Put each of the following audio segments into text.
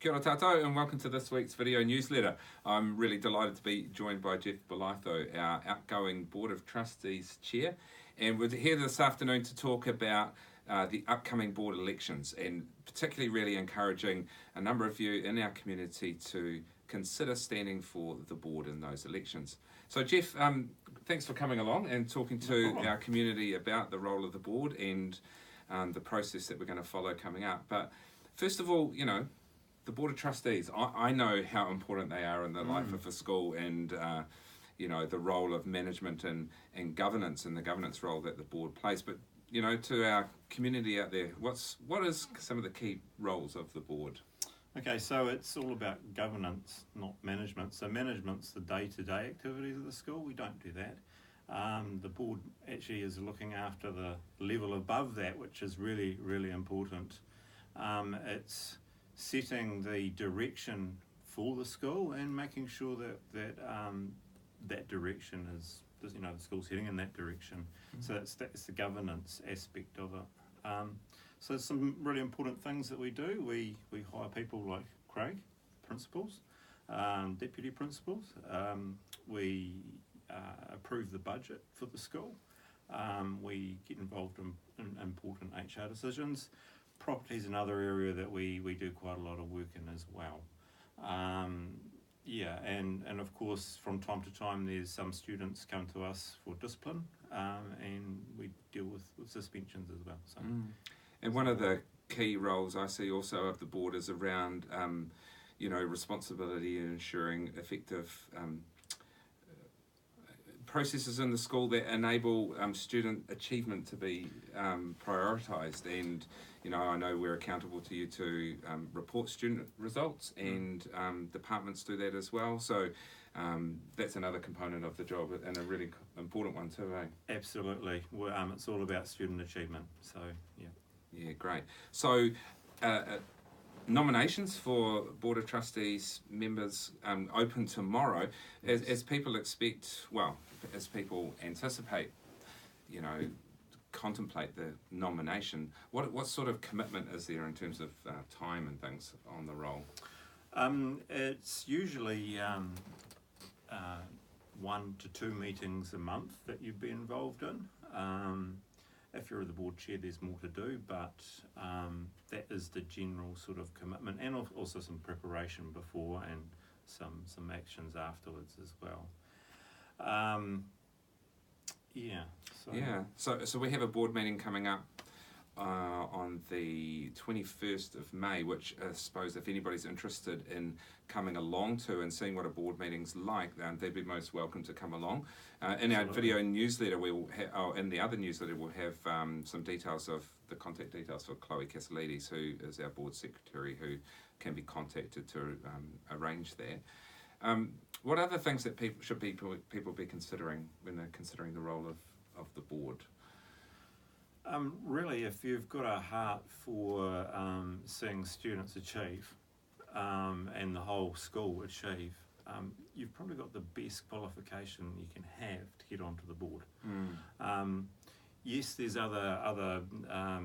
Kia ora tātou and welcome to this week's video newsletter. I'm really delighted to be joined by Geoff Bolitho, our outgoing Board of Trustees Chair, and we're here this afternoon to talk about the upcoming board elections, and particularly really encouraging a number of you in our community to consider standing for the board in those elections. So Geoff, thanks for coming along and talking to our community about the role of the board and the process that we're going to follow coming up. But first of all, the Board of Trustees, I know how important they are in the life of a school and, the role of management and governance and the governance role that the board plays. But, to our community out there, what is some of the key roles of the board? Okay, so it's all about governance, not management. So management's the day-to-day activities of the school. We don't do that. The board actually is looking after the level above that, which is really, really important. It's setting the direction for the school and making sure that direction is, the school's heading in that direction. So that's the governance aspect of it. So some really important things that we do. We hire people like Craig, principals, deputy principals. We approve the budget for the school. We get involved in important HR decisions. Property is another area that we do quite a lot of work in as well. And of course from time to time there's some students come to us for discipline, and we deal with suspensions as well. So. And one of the key roles I see also of the board is around responsibility in ensuring effective processes in the school that enable student achievement to be prioritised, and I know we're accountable to you to report student results, and departments do that as well, so that's another component of the job and a really important one too, eh? Absolutely. It's all about student achievement, so yeah, great. So nominations for Board of Trustees members open tomorrow. As people expect, as people anticipate, contemplate the nomination, what sort of commitment is there in terms of time and things on the role? It's usually 1 to 2 meetings a month that you'd be involved in. If you're the board chair, there's more to do, but that is the general sort of commitment, and also some preparation before and some actions afterwards as well. So we have a board meeting coming up on the 21st of May, which I suppose if anybody's interested in coming along to and seeing what a board meeting's like, they'd be most welcome to come along. In our video newsletter, in the other newsletter, we'll have some details of the contact details for Chloe Casalides, who is our board secretary, who can be contacted to arrange that. What other things that people be considering when they're considering the role of the board? Really, if you've got a heart for seeing students achieve and the whole school achieve, you've probably got the best qualification you can have to get onto the board. Yes, there's other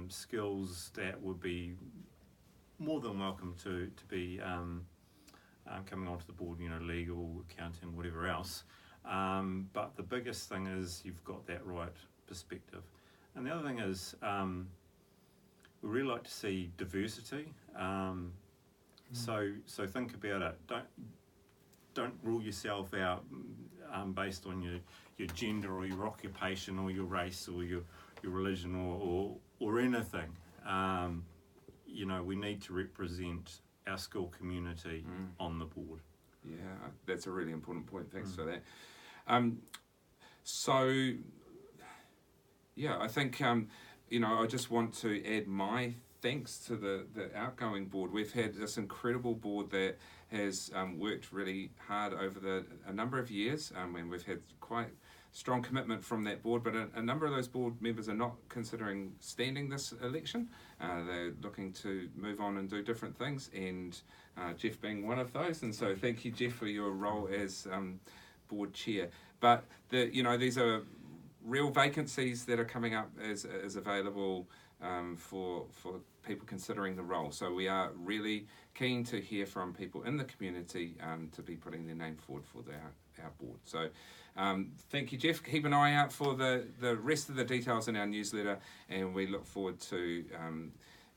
skills that would be more than welcome to be coming onto the board, legal, accounting, whatever else. But the biggest thing is you've got that right perspective. And the other thing is, we really like to see diversity. So think about it. Don't rule yourself out based on your gender or your occupation or your race or your religion or anything. We need to represent our school community on the board. Yeah, that's a really important point. Thanks for that. I think, I just want to add my thanks to the outgoing board. We've had this incredible board that has worked really hard over a number of years, and we've had quite strong commitment from that board, but a number of those board members are not considering standing this election. They're looking to move on and do different things, and Geoff being one of those, and so thank you, Geoff, for your role as board chair. But these are real vacancies that are coming up as available for people considering the role. So we are really keen to hear from people in the community to be putting their name forward for our board. So thank you, Geoff. Keep an eye out for the rest of the details in our newsletter, and we look forward to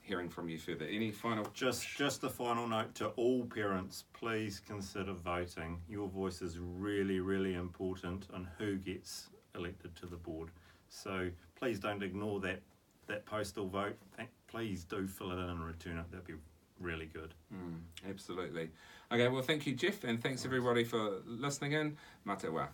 hearing from you further. Any final? Just a final note to all parents, please consider voting. Your voice is really, really important on who gets elected to the board. So please don't ignore that postal vote. Please do fill it in and return it. That'd be really good. Absolutely. Okay, well, thank you, Geoff, and thanks everybody for listening in. Mā te wā.